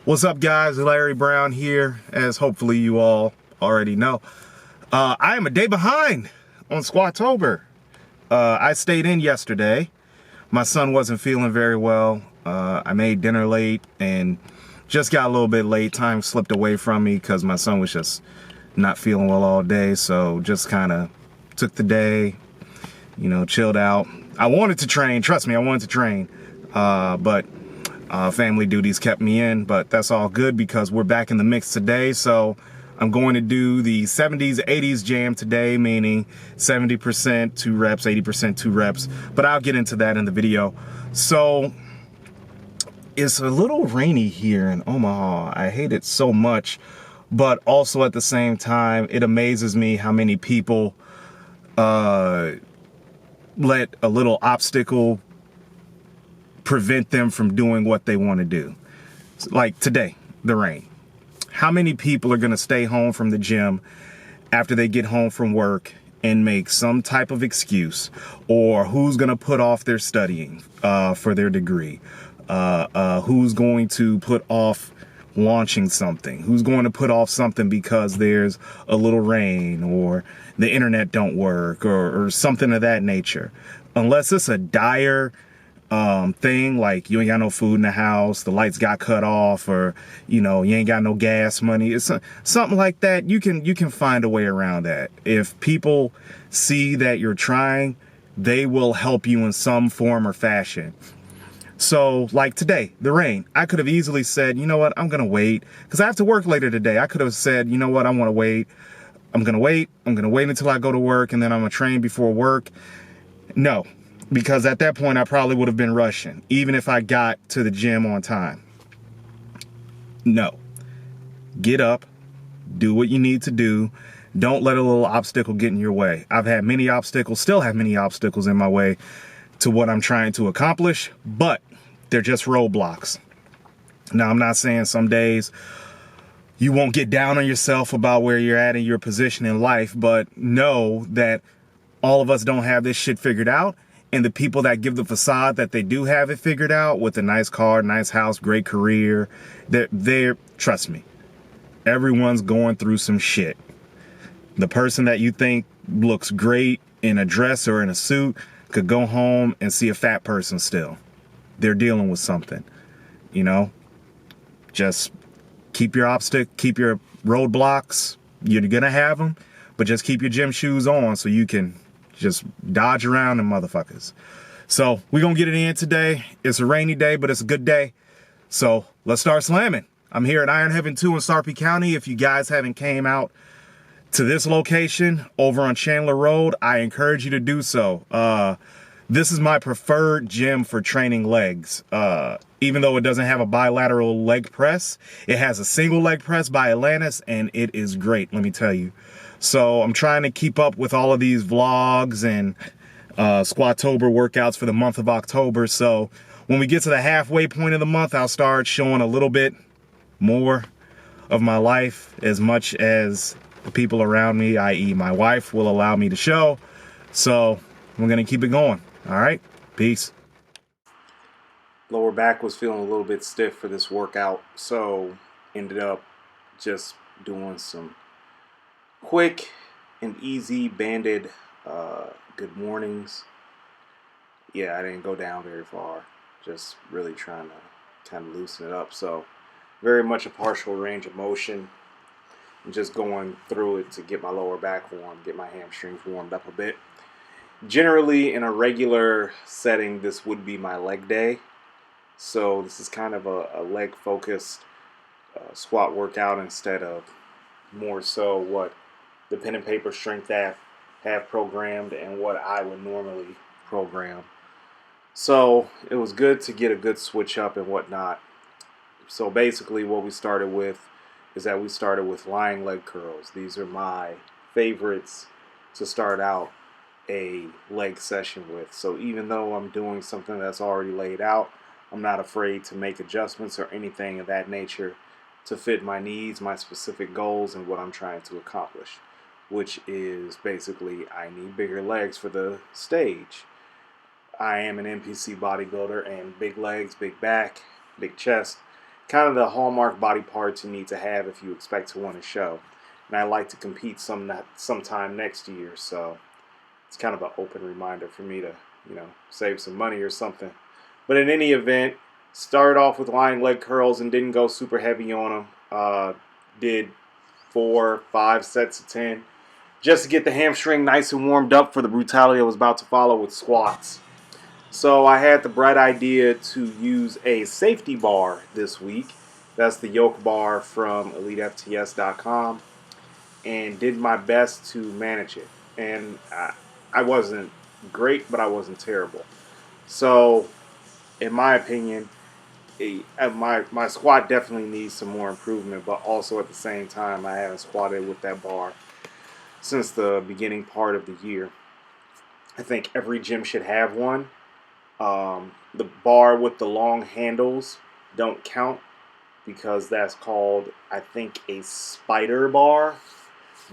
What's up, guys? Larry Brown here, as hopefully you all already know. I am a day behind on Squatober. I stayed in yesterday. My son wasn't feeling very well. I made dinner late and just got a little bit late. Time slipped away from me because my son was just not feeling well all day. So just kind of took the day, chilled out. I wanted to train. Trust me, I wanted to train. But family duties kept me in, but that's all good because we're back in the mix today. So I'm going to do the 70s, 80s jam today, meaning 70% 2 reps, 80% 2 reps, but I'll get into that in the video. So it's a little rainy here in Omaha. I hate it so much, but also at the same time, it amazes me how many people let a little obstacle prevent them from doing what they want to do. Like today, the rain. How many people are going to stay home from the gym after they get home from work and make some type of excuse? Or who's going to put off their studying for their degree? Who's going to put off launching something? Who's going to put off something because there's a little rain or the internet don't work or something of that nature? Unless it's a dire thing, like you ain't got no food in the house, the lights got cut off, or you ain't got no gas money. It's something like that. You can find a way around that. If people see that you're trying, they will help you in some form or fashion. So like today, the rain, I could have easily said, you know what, I'm gonna wait because I have to work later today. I could have said, you know what, I want to wait. I'm gonna wait until I go to work, and then I'm gonna train before work. No. Because at that point, I probably would have been rushing, even if I got to the gym on time. No. Get up. Do what you need to do. Don't let a little obstacle get in your way. I've had many obstacles, still have many obstacles in my way to what I'm trying to accomplish, but they're just roadblocks. Now, I'm not saying some days you won't get down on yourself about where you're at in your position in life, but know that all of us don't have this shit figured out. And the people that give the facade that they do have it figured out with a nice car, nice house, great career, they're trust me, everyone's going through some shit. The person that you think looks great in a dress or in a suit could go home and see a fat person still. They're dealing with something, Just keep your roadblocks. You're gonna have them, but just keep your gym shoes on so you can just dodge around them motherfuckers. So we're gonna get it in today. It's a rainy day, but it's a good day. So let's start slamming. I'm here at Iron Heaven 2 in Sarpy County. If you guys haven't came out to this location over on Chandler Road, I encourage you to do so. This is my preferred gym for training legs. Even though it doesn't have a bilateral leg press, it has a single leg press by Atlantis, and it is great, let me tell you. So I'm trying to keep up with all of these vlogs and Squatober workouts for the month of October. So when we get to the halfway point of the month, I'll start showing a little bit more of my life, as much as the people around me, i.e. my wife, will allow me to show. So we're gonna keep it going. All right, peace. Lower back was feeling a little bit stiff for this workout, so ended up just doing some quick and easy banded good mornings. Yeah, I didn't go down very far, just really trying to kind of loosen it up. So very much a partial range of motion. I'm just going through it to get my lower back warm, get my hamstrings warmed up a bit. Generally in a regular setting, this would be my leg day. So this is kind of a leg focused squat workout instead of more so what the pen and paper strength app have programmed and what I would normally program. So it was good to get a good switch up and whatnot. So basically what we started with is that we started with lying leg curls. These are my favorites to start out a leg session with. So even though I'm doing something that's already laid out, I'm not afraid to make adjustments or anything of that nature to fit my needs, my specific goals, and what I'm trying to accomplish, which is basically I need bigger legs for the stage. I am an NPC bodybuilder, and big legs, big back, big chest kind of the hallmark body parts you need to have if you expect to win a show. And I like to compete sometime next year, so it's kind of an open reminder for me to, save some money or something. But in any event, started off with lying leg curls and didn't go super heavy on them. Did 4, 5 sets of 10 just to get the hamstring nice and warmed up for the brutality I was about to follow with squats. So I had the bright idea to use a safety bar this week. That's the yoke bar from EliteFTS.com, and did my best to manage it. And I wasn't great, but I wasn't terrible. So, in my opinion, my squat definitely needs some more improvement, but also at the same time, I haven't squatted with that bar since the beginning part of the year. I think every gym should have one. The bar with the long handles don't count because that's called, I think, a spider bar.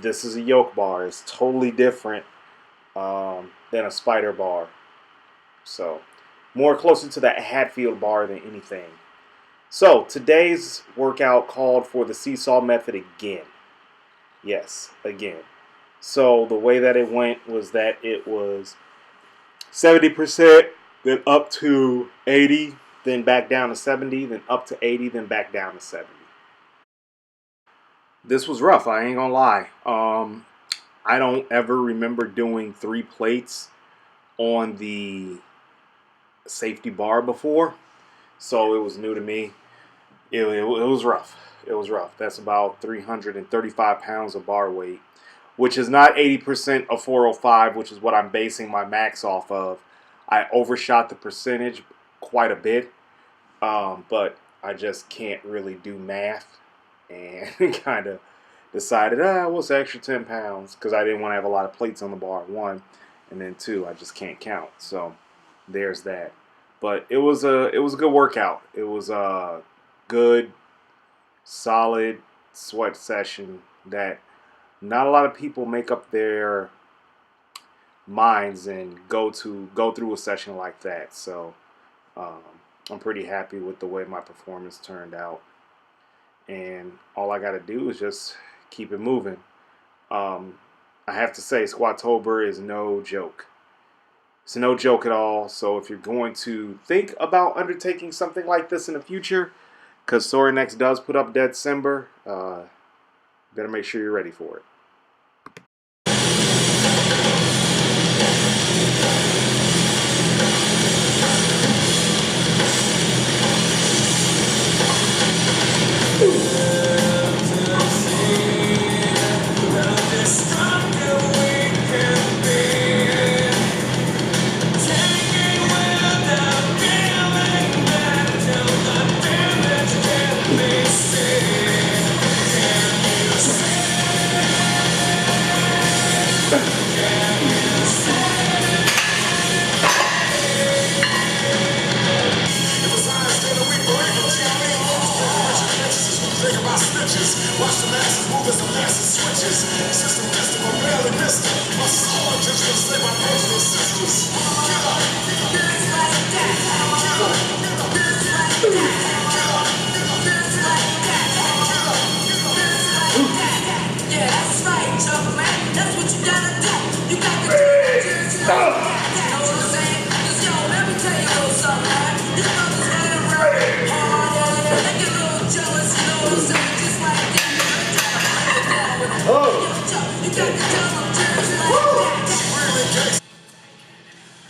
This is a yoke bar. It's totally different than a spider bar. So, more closer to that Hatfield bar than anything. So, today's workout called for the seesaw method again. Yes, again. So, the way that it went was that it was 70%, then up to 80, then back down to 70, then up to 80, then back down to 70. This was rough, I ain't gonna lie. I don't ever remember doing 3 plates on the safety bar before, so it was new to me. It was rough. It was rough. That's about 335 pounds of bar weight, which is not 80% of 405, which is what I'm basing my max off of. I overshot the percentage quite a bit, but I just can't really do math, and kind of decided, what's the extra 10 pounds? Because I didn't want to have a lot of plates on the bar, 1, and then 2, I just can't count. So there's that. But it was a good workout. It was a good, solid sweat session that not a lot of people make up their minds and go through a session like that. So I'm pretty happy with the way my performance turned out, and all I got to do is just keep it moving. I have to say, Squatober is no joke. It's no joke at all. So if you're going to think about undertaking something like this in the future, because Sorinex does put up December, better make sure you're ready for it. Watch the masses move as the masses switches. System testing, but barely missed it. My soul just gonna say my brothers and sisters. Get up. Just like that. Get up. Just like that. Get up. Just like that. Get up. Just like that. Yeah, that's right, Jump Man. That's what you gotta do. You got to do it just like that. You know what I'm saying? Cause yo, let me tell you a little something, man. These brothers running around hard, they get a little jealous, you know what I'm saying? Just like that.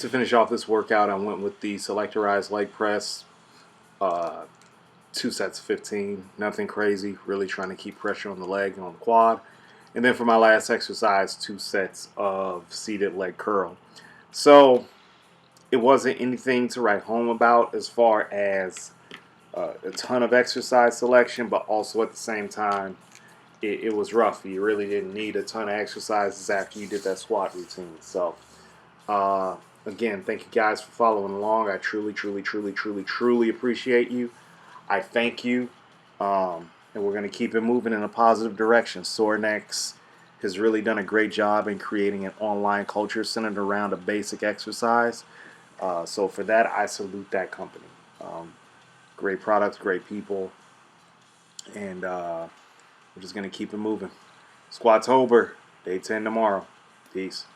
To finish off this workout, I went with the selectorized leg press, 2 sets of 15, nothing crazy, really trying to keep pressure on the leg and on the quad. And then for my last exercise, 2 sets of seated leg curl. So it wasn't anything to write home about as far as a ton of exercise selection, but also at the same time, it was rough. You really didn't need a ton of exercises after you did that squat routine. So, again, thank you guys for following along. I truly, truly, truly, truly, truly appreciate you. I thank you. And we're going to keep it moving in a positive direction. Sorinex has really done a great job in creating an online culture centered around a basic exercise. So for that, I salute that company. Great products, great people. And we're just going to keep it moving. Squatober, day 10 tomorrow. Peace.